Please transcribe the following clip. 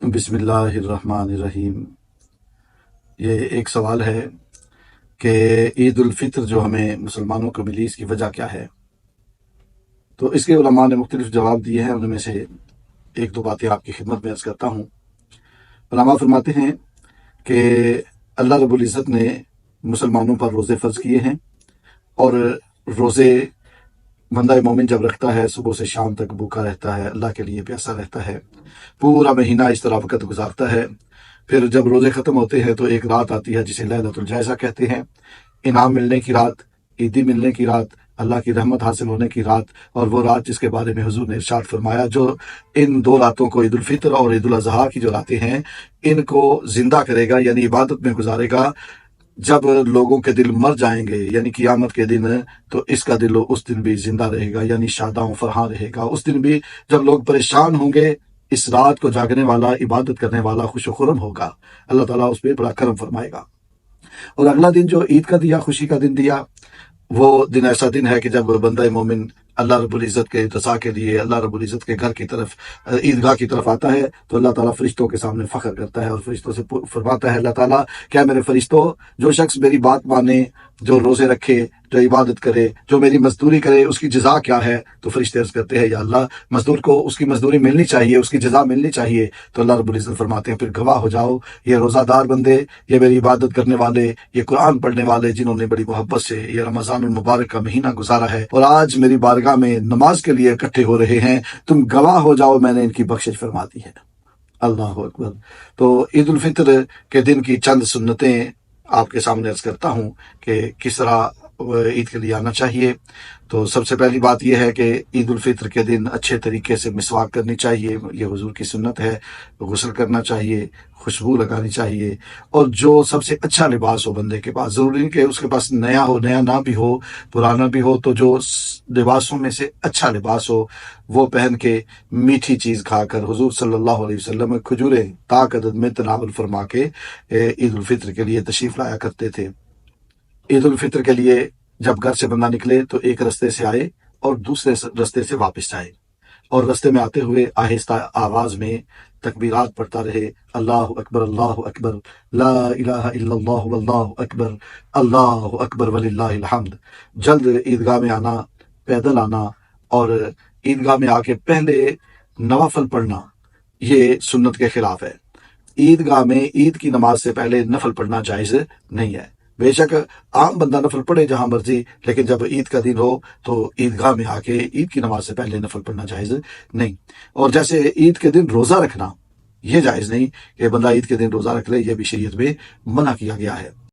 بسم اللہ الرحمن الرحیم۔ یہ ایک سوال ہے کہ عید الفطر جو ہمیں مسلمانوں کو ملی، اس کی وجہ کیا ہے؟ تو اس کے علماء نے مختلف جواب دیے ہیں، ان میں سے ایک دو باتیں آپ کی خدمت میں عرض کرتا ہوں۔ علماء فرماتے ہیں کہ اللہ رب العزت نے مسلمانوں پر روزے فرض کیے ہیں، اور روزے بندہ مومن جب رکھتا ہے صبح سے شام تک بھوکا رہتا ہے، اللہ کے لیے پیاسا رہتا ہے، پورا مہینہ اس طرح وقت گزارتا ہے۔ پھر جب روزے ختم ہوتے ہیں تو ایک رات آتی ہے جسے لیلۃ الجائزہ کہتے ہیں، انعام ملنے کی رات، عیدی ملنے کی رات، اللہ کی رحمت حاصل ہونے کی رات، اور وہ رات جس کے بارے میں حضور نے ارشاد فرمایا، جو ان دو راتوں کو عید الفطر اور عید الاضحیٰ کی جو راتیں ہیں ان کو زندہ کرے گا، یعنی عبادت میں گزارے گا۔ جب لوگوں کے دل مر جائیں گے یعنی قیامت کے دن، تو اس کا دل اس دن بھی زندہ رہے گا، یعنی شاداں و فرحاں رہے گا۔ اس دن بھی جب لوگ پریشان ہوں گے، اس رات کو جاگنے والا، عبادت کرنے والا خوش و خرم ہوگا، اللہ تعالیٰ اس پہ بڑا کرم فرمائے گا۔ اور اگلا دن جو عید کا دیا، خوشی کا دن دیا، وہ دن ایسا دن ہے کہ جب بندہ مومن اللہ رب العزت کے رضا کے لیے اللہ رب العزت کے گھر کی طرف، عیدگاہ کی طرف آتا ہے، تو اللہ تعالیٰ فرشتوں کے سامنے فخر کرتا ہے اور فرشتوں سے فرماتا ہے اللہ تعالیٰ، کیا میرے فرشتوں، جو شخص میری بات مانے، جو روزے رکھے، جو عبادت کرے، جو میری مزدوری کرے، اس کی جزا کیا ہے؟ تو فرشتے عرض کرتے ہیں یا اللہ، مزدور کو اس کی مزدوری ملنی چاہیے، اس کی جزا ملنی چاہیے۔ تو اللہ رب العزت فرماتے ہیں پھر گواہ ہو جاؤ، یہ روزہ دار بندے، یہ میری عبادت کرنے والے، یہ قرآن پڑھنے والے، جنہوں نے بڑی محبت سے یہ رمضان المبارک کا مہینہ گزارا ہے اور آج میری بارگاہ میں نماز کے لیے اکٹھے ہو رہے ہیں، تم گواہ ہو جاؤ، میں نے ان کی بخشش فرما دی ہے۔ اللہ اکبر۔ تو عید الفطر کے دن کی چند سنتیں آپ کے سامنے عرض کرتا ہوں کہ کس طرح عید کے لیے آنا چاہیے۔ تو سب سے پہلی بات یہ ہے کہ عید الفطر کے دن اچھے طریقے سے مسواک کرنی چاہیے، یہ حضور کی سنت ہے۔ غسل کرنا چاہیے، خوشبو لگانی چاہیے، اور جو سب سے اچھا لباس ہو بندے کے پاس، ضروری نہیں کہ اس کے پاس نیا ہو، نیا نہ بھی ہو، پرانا بھی ہو، تو جو لباسوں میں سے اچھا لباس ہو وہ پہن کے، میٹھی چیز کھا کر، حضور صلی اللہ علیہ وسلم کھجوریں طاق عدد میں تناول فرما کے عید الفطر کے لیے تشریف لایا کرتے تھے۔ عید الفطر کے لیے جب گھر سے بندہ نکلے تو ایک رستے سے آئے اور دوسرے رستے سے واپس آئے، اور رستے میں آتے ہوئے آہستہ آواز میں تکبیرات پڑھتا رہے، اللہ اکبر، لا الہ الا اللہ واللہ اکبر، اللہ اکبر وللہ الحمد۔ جلد عیدگاہ میں آنا، پیدل آنا، اور عیدگاہ میں آ کے پہلے نوافل پڑھنا، یہ سنت کے خلاف ہے۔ عیدگاہ میں عید کی نماز سے پہلے نفل پڑھنا جائز نہیں ہے۔ بے شک عام بندہ نفل پڑھے جہاں مرضی، لیکن جب عید کا دن ہو تو عیدگاہ میں آ کے عید کی نماز سے پہلے نفل پڑھنا جائز نہیں۔ اور جیسے عید کے دن روزہ رکھنا، یہ جائز نہیں کہ بندہ عید کے دن روزہ رکھ لے، یہ بھی شریعت میں منع کیا گیا ہے۔